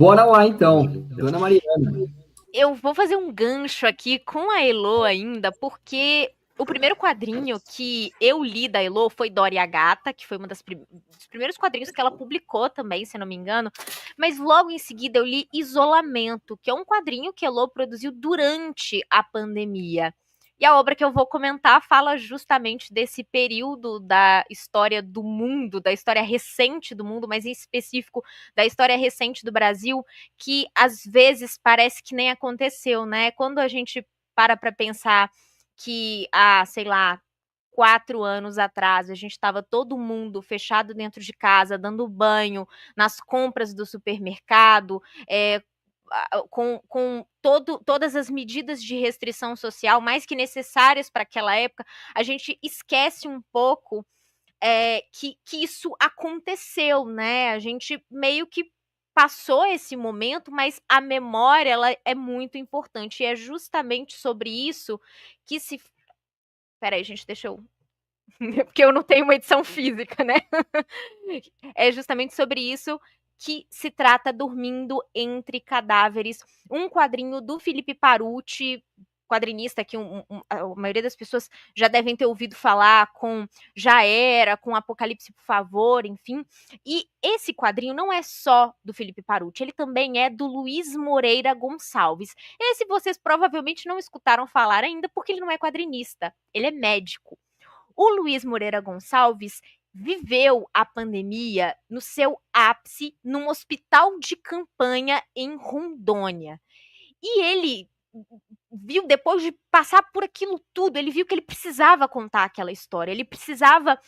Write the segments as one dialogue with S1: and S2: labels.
S1: Bora lá então, Dona Mariana.
S2: Eu vou fazer um gancho aqui com a Elô ainda, porque o primeiro quadrinho que eu li da Elô foi Dora e a Gata, que foi dos primeiros quadrinhos que ela publicou também, se não me engano. Mas logo em seguida eu li Isolamento, que é um quadrinho que a Elô produziu durante a pandemia. E a obra que eu vou comentar fala justamente desse período da história do mundo, da história recente do mundo, mas em específico da história recente do Brasil, que às vezes parece que nem aconteceu, né? Quando a gente para pensar que há, sei lá, 4 anos atrás, a gente estava todo mundo fechado dentro de casa, dando banho nas compras do supermercado, todas as medidas de restrição social mais que necessárias para aquela época, a gente esquece um pouco que isso aconteceu, né? A gente meio que passou esse momento, mas a memória ela é muito importante. E é justamente sobre isso que se. Peraí, gente, deixa eu. Porque eu não tenho uma edição física, né? É justamente sobre isso que se trata Dormindo Entre Cadáveres, um quadrinho do Felipe Paruti, quadrinista que a maioria das pessoas já devem ter ouvido falar, com Já Era, com Apocalipse, por favor, enfim. E esse quadrinho não é só do Felipe Paruti, ele também é do Luiz Moreira Gonçalves. Esse vocês provavelmente não escutaram falar ainda, porque ele não é quadrinista, ele é médico. O Luiz Moreira Gonçalves viveu a pandemia no seu ápice num hospital de campanha em Rondônia. E ele viu, depois de passar por aquilo tudo, ele viu que ele precisava contar aquela história, ele precisava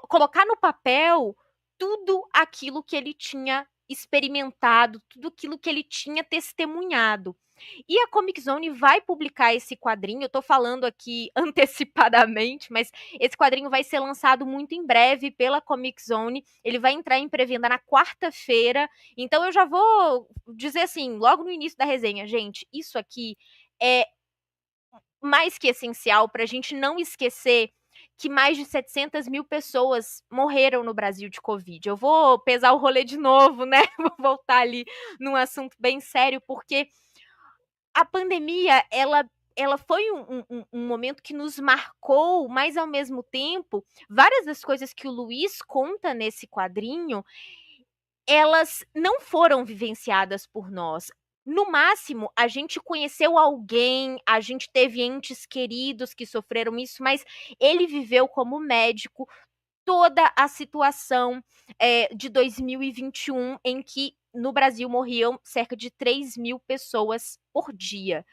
S2: colocar no papel tudo aquilo que ele tinha experimentado, tudo aquilo que ele tinha testemunhado. E a Comic Zone vai publicar esse quadrinho, eu tô falando aqui antecipadamente, mas esse quadrinho vai ser lançado muito em breve pela Comic Zone, ele vai entrar em pré-venda na quarta-feira, então eu já vou dizer assim, logo no início da resenha, gente, isso aqui é mais que essencial para a gente não esquecer que mais de 700 mil pessoas morreram no Brasil de Covid. Eu vou pesar o rolê de novo, né? Vou voltar ali num assunto bem sério, porque a pandemia, ela foi um momento que nos marcou, mas ao mesmo tempo, várias das coisas que o Luiz conta nesse quadrinho, elas não foram vivenciadas por nós. No máximo, a gente conheceu alguém, a gente teve entes queridos que sofreram isso, mas ele viveu como médico toda a situação de 2021, em que no Brasil morriam cerca de 3.000 pessoas por dia.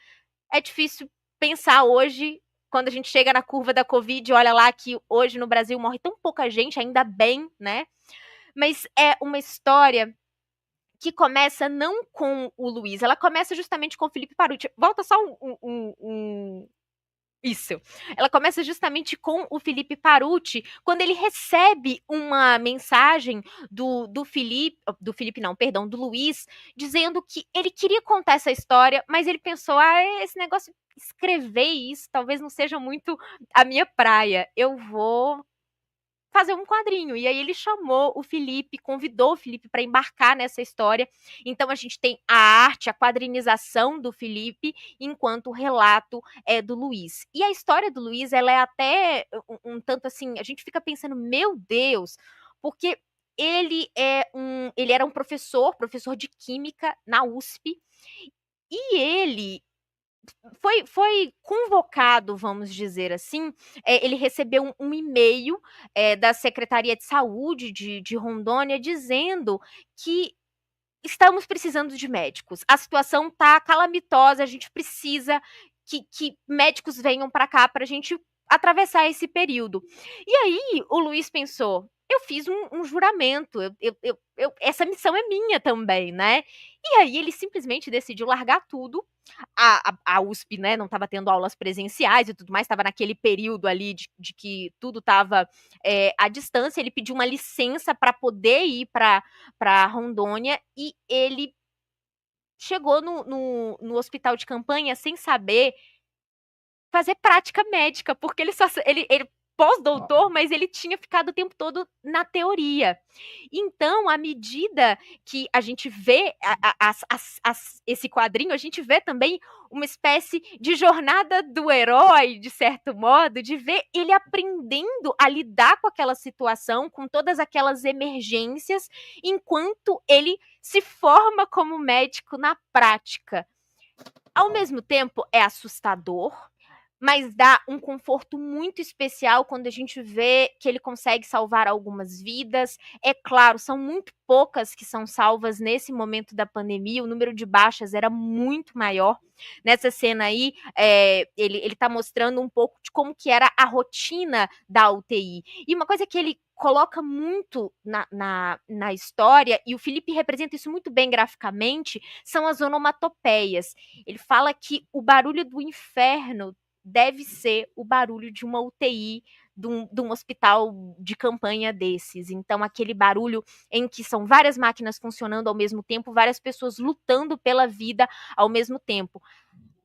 S2: É difícil pensar hoje, quando a gente chega na curva da Covid, olha lá que hoje no Brasil morre tão pouca gente, ainda bem, né? Mas é uma história que começa não com o Luiz, ela começa justamente com o Felipe Paruti. Volta só isso. Ela começa justamente com o Felipe Paruti, quando ele recebe uma mensagem do Felipe não, perdão, do Luiz, dizendo que ele queria contar essa história, mas ele pensou, esse negócio, escrever isso, talvez não seja muito a minha praia. Eu vou fazer um quadrinho. E aí ele chamou o Felipe, convidou o Felipe para embarcar nessa história. Então a gente tem a arte, a quadrinização do Felipe, enquanto o relato é do Luiz. E a história do Luiz, ela é até um tanto assim, a gente fica pensando, meu Deus, porque ele era um professor de química na USP, e ele foi convocado, vamos dizer assim, ele recebeu um e-mail da Secretaria de Saúde de Rondônia dizendo que estamos precisando de médicos. A situação está calamitosa, a gente precisa que médicos venham para cá para a gente atravessar esse período. E aí o Luiz pensou, eu fiz um juramento, essa missão é minha também, né? E aí ele simplesmente decidiu largar tudo. A USP, né, não estava tendo aulas presenciais e tudo mais, estava naquele período ali de que tudo estava à distância. Ele pediu uma licença para poder ir para Rondônia, e ele chegou no hospital de campanha sem saber fazer prática médica, porque ele pós-doutor, mas ele tinha ficado o tempo todo na teoria. Então, à medida que a gente vê esse quadrinho, a gente vê também uma espécie de jornada do herói, de certo modo, de ver ele aprendendo a lidar com aquela situação, com todas aquelas emergências, enquanto ele se forma como médico na prática. Ao mesmo tempo, é assustador, mas dá um conforto muito especial quando a gente vê que ele consegue salvar algumas vidas. É claro, são muito poucas que são salvas nesse momento da pandemia, o número de baixas era muito maior. Nessa cena aí, ele tá mostrando um pouco de como que era a rotina da UTI. E uma coisa que ele coloca muito na história, e o Felipe representa isso muito bem graficamente, são as onomatopeias. Ele fala que o barulho do inferno deve ser o barulho de uma UTI, de um hospital de campanha desses. Então, aquele barulho em que são várias máquinas funcionando ao mesmo tempo, várias pessoas lutando pela vida ao mesmo tempo.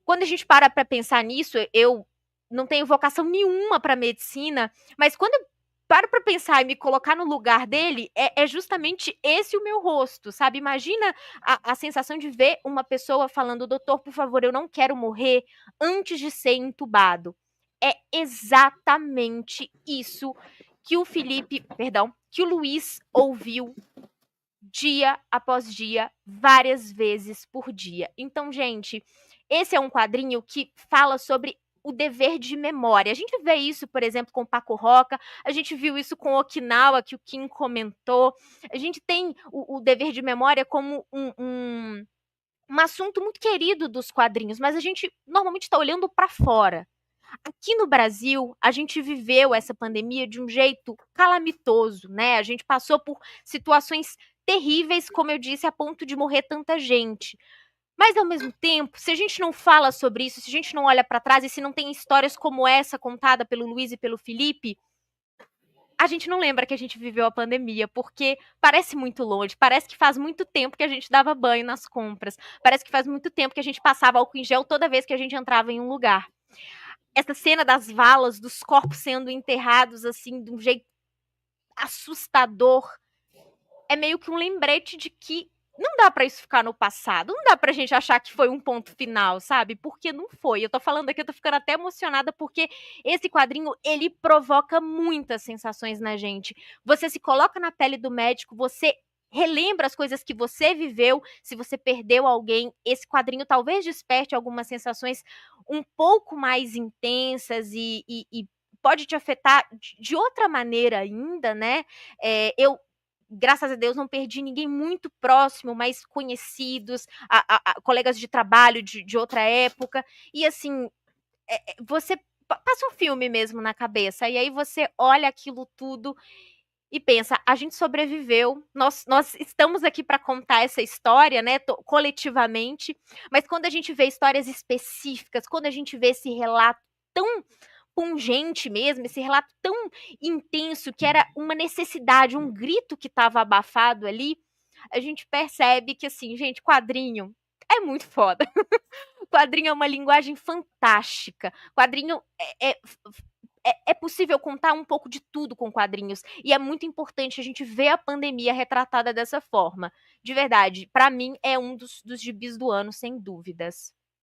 S2: Quando a gente para pensar nisso, eu não tenho vocação nenhuma para medicina, mas quando eu paro para pensar e me colocar no lugar dele, é justamente esse o meu rosto, sabe? Imagina a sensação de ver uma pessoa falando, doutor, por favor, eu não quero morrer antes de ser entubado. É exatamente isso que o Felipe, perdão, que o Luiz ouviu dia após dia, várias vezes por dia. Então, gente, esse é um quadrinho que fala sobre o dever de memória. A gente vê isso, por exemplo, com Paco Roca, a gente viu isso com Okinawa, que o Kim comentou. A gente tem o dever de memória como um assunto muito querido dos quadrinhos, mas a gente normalmente está olhando para fora. Aqui no Brasil, a gente viveu essa pandemia de um jeito calamitoso, né? A gente passou por situações terríveis, como eu disse, a ponto de morrer tanta gente. Mas, ao mesmo tempo, se a gente não fala sobre isso, se a gente não olha para trás e se não tem histórias como essa contada pelo Luiz e pelo Felipe, a gente não lembra que a gente viveu a pandemia, porque parece muito longe, parece que faz muito tempo que a gente dava banho nas compras, parece que faz muito tempo que a gente passava álcool em gel toda vez que a gente entrava em um lugar. Essa cena das valas, dos corpos sendo enterrados assim, de um jeito assustador, é meio que um lembrete de que não dá pra isso ficar no passado, não dá pra gente achar que foi um ponto final, sabe? Porque não foi. Eu tô falando aqui, eu tô ficando até emocionada porque esse quadrinho, ele provoca muitas sensações na gente. Você se coloca na pele do médico, você relembra as coisas que você viveu, se você perdeu alguém, esse quadrinho talvez desperte algumas sensações um pouco mais intensas e pode te afetar de outra maneira ainda, né? Eu graças a Deus, não perdi ninguém muito próximo, mas conhecidos, colegas de trabalho de outra época. E assim, você passa um filme mesmo na cabeça, e aí você olha aquilo tudo e pensa, a gente sobreviveu, nós estamos aqui para contar essa história, né, coletivamente, mas quando a gente vê histórias específicas, quando a gente vê esse relato tão pungente mesmo, esse relato tão intenso que era uma necessidade, um grito que estava abafado ali, a gente percebe que assim, gente, quadrinho é muito foda. Quadrinho é uma linguagem fantástica. Quadrinho é possível contar um pouco de tudo com quadrinhos. E é muito importante a gente ver a pandemia retratada dessa forma. De verdade, para mim é um dos gibis do ano, sem dúvidas.